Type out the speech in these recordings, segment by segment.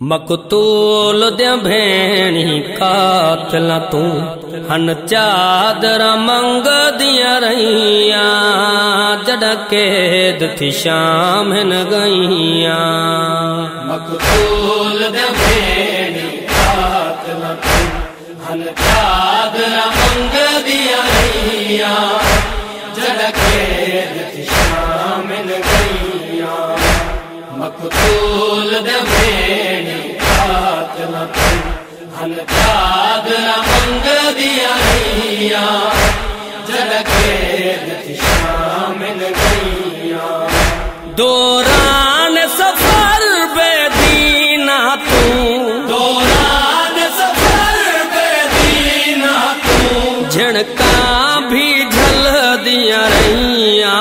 मकतूल दे भेणी कातल तू हन चादर मंग दिया रहिया जड़ कैद थी शाम न गईया। मकतूल दे भेणी कातल तू हन चादर मंग दिया रहिया जड़ कैद थी शाम न गईया। मकतूल दे भेणी कातल तू हन चादर मंग दिया रहिया जड़ कैद थी शाम न गईया। दौरान सफर बेदीना तू दौरान सफर बेदीना तू झिड़का भी झल दिया रहिया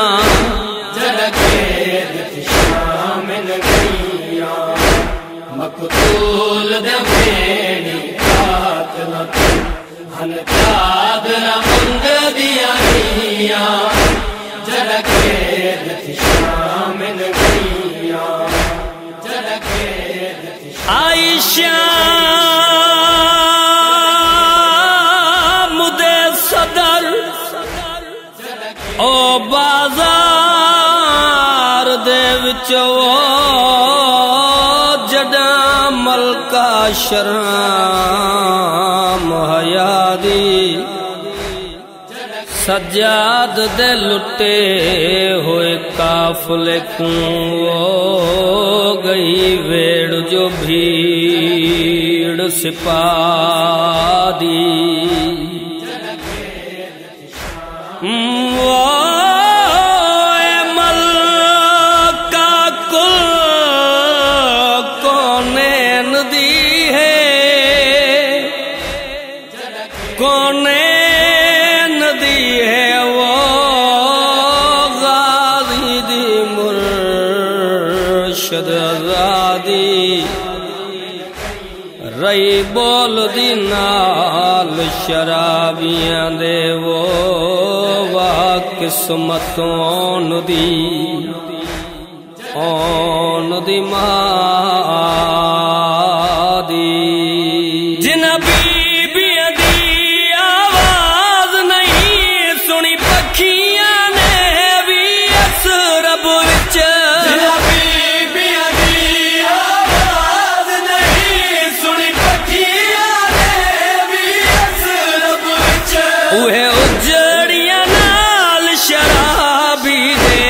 जड़ कैद थी शाम न गईया। मकतूल दे भेणी कातल तू हन चादर मंग दिया रहिया जड़ कैद थी शाम न गईया। जड़ कैद थी आयशा मुदे सदर ओ बाजार दे विचो जड़ा मलका शराम हयादी सज्जाद दे लुटे होए काफले को गई वेड़ जो भीड़ सिपादी मलका कुल कोने नदी है कोने नदी है वो गाजी दी मुर्शद आजादी रही बोल दी नाल शराबियां दे वो वाह किस्मत ओन दी मादी जिन बीबियां दी आवाज नहीं सुनी पखियां ने भी अस रब विच उहे उजड़िया नाल शराबी दे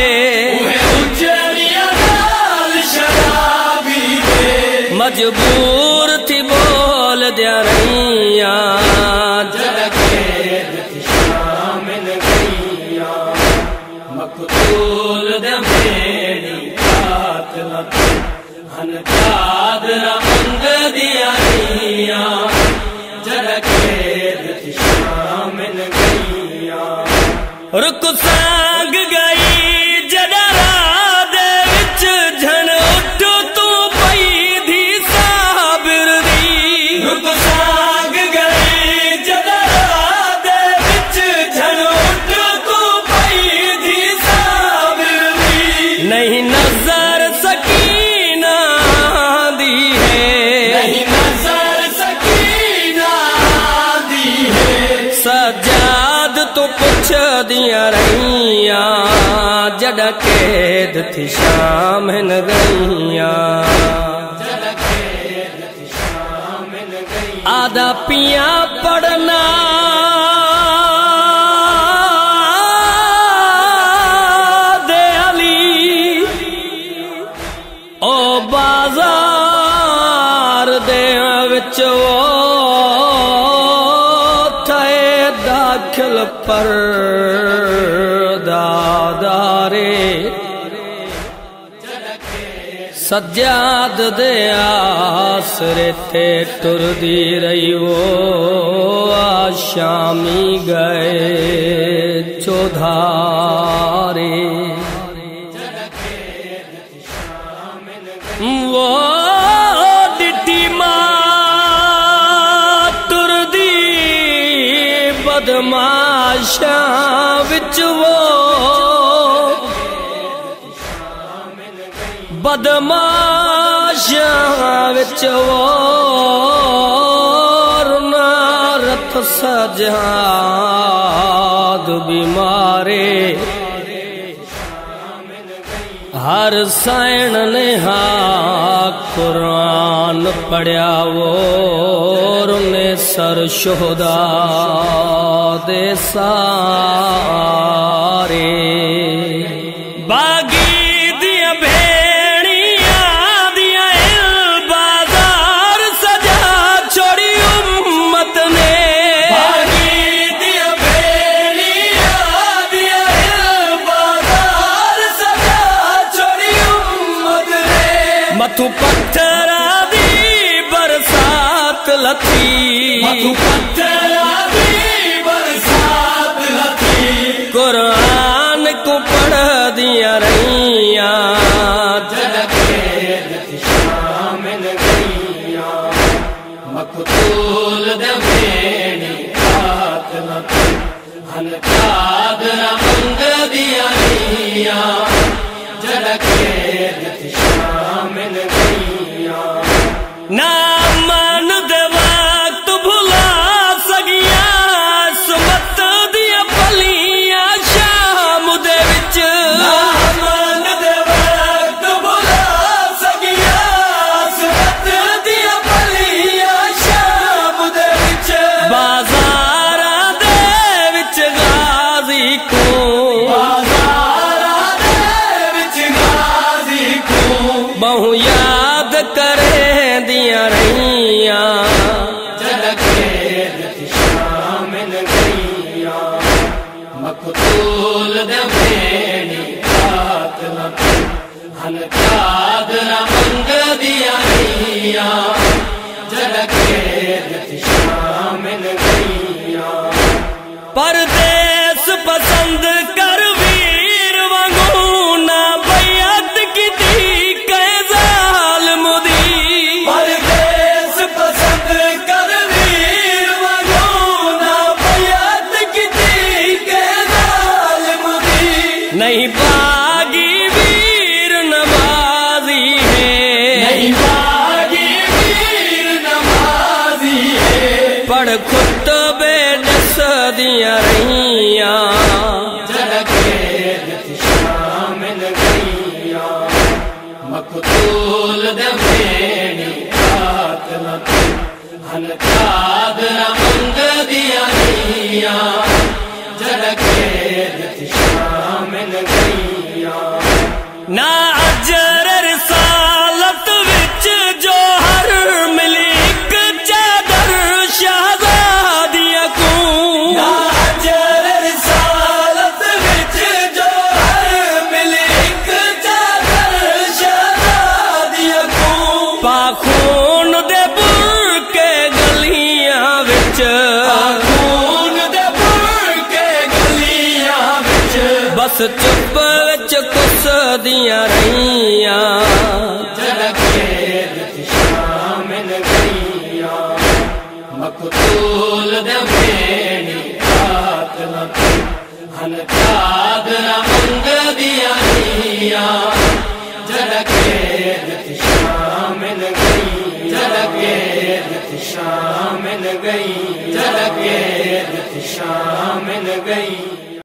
उजड़िया नाल शराबी दे मजबूर थी बोल दिया रहिया जड़ कैद थी शाम न गईया। मकतूल दे भेणी कातल तू हन चादर मंग दिया रहिया जड़ कैद थी शाम न गईया। रुक सांग गई जडरा दे विच झन उठ तू पई धी साबिर दी। रुक सांग गई जडरा दे विच झन उठ तू पई धी साबिर दी। नहीं नजर सकीना दी है नहीं नजर सकीना दी है सजाद तो पुछ दिया रहिया जड़ कैद थी शाम न गईया। जड़ कैद थी शाम न गईया। आधा पिया पढ़ना दे अली ओ बाजार दे विच दाखिल पर दादारे सज्जाद दे आसरे थे टुरदी रही वो आशामी गए चौधारे वो डिटी बदमाशा विच वो बदमाश शाह विच रत सजाद बीमारे हर साइण ने हा कुरान पढ़िया वो ने सर शोहदा दे सारे बागी दिया भेड़िया दिया बाजार सजा छोड़ी उम्मत ने बागी दिया भेड़िया दिया बाजार सजा छोड़ी उम्मत ने मथु पत्थरा दी बरसात लथी मथु पत्थरा दी बरसात लथी कुरान को पढ़ दिया रहिया जलके शामिल गईया मकतूल दे भेड़ी हाथ लथी हन चादरा मंग दिया रहिया जलके शामिल गईया ना मन दे वक्त भुला सगिया सुमत दिया पलिया शाम दे विच मन दे वक्त भुला सगिया सुमत दिया पलिया शाम दे विच बाजारा दे विच गाजी को बाजारा दे विच गाजी को बहु याद करे दिया रहिया जलके शामिल गईया मकतूल दे भेड़ी हाथ लथी हन चादरा मंग दिया रहिया जलके शामिल गईया परदेस पसंद कर वीर वांगू ना बैयत की दी कैजाल मुदी परदेस पसंद कर वीर वगोना बैयत की के जालिम दी नहीं बागी वीर नमाजी है नहीं बागी वीर नमाजी है पढ़ खुतबे दस दिया रहिया जलके शामिल गईया मकतूल दे भेड़ी हाथ लथी हन चादरा मंग दिया रहिया जलके शामिल गईया ना अजर रिसालत विच जो हर मिली एक चादर शहजादिया को नाजर रिसालत विच जो हर मिली एक चादर शहजादिया को पाखून दे बुर के गलियां विच खून दे पुर के गलियां विच बस चुप विच कुस दिया रहिया जलके शामिल गईया मकतूल दे भेड़ी हाथ लथी हन चादरा मंग दिया रहिया जलके शामिल गई जलके शामिल गई जलके शामिल गई।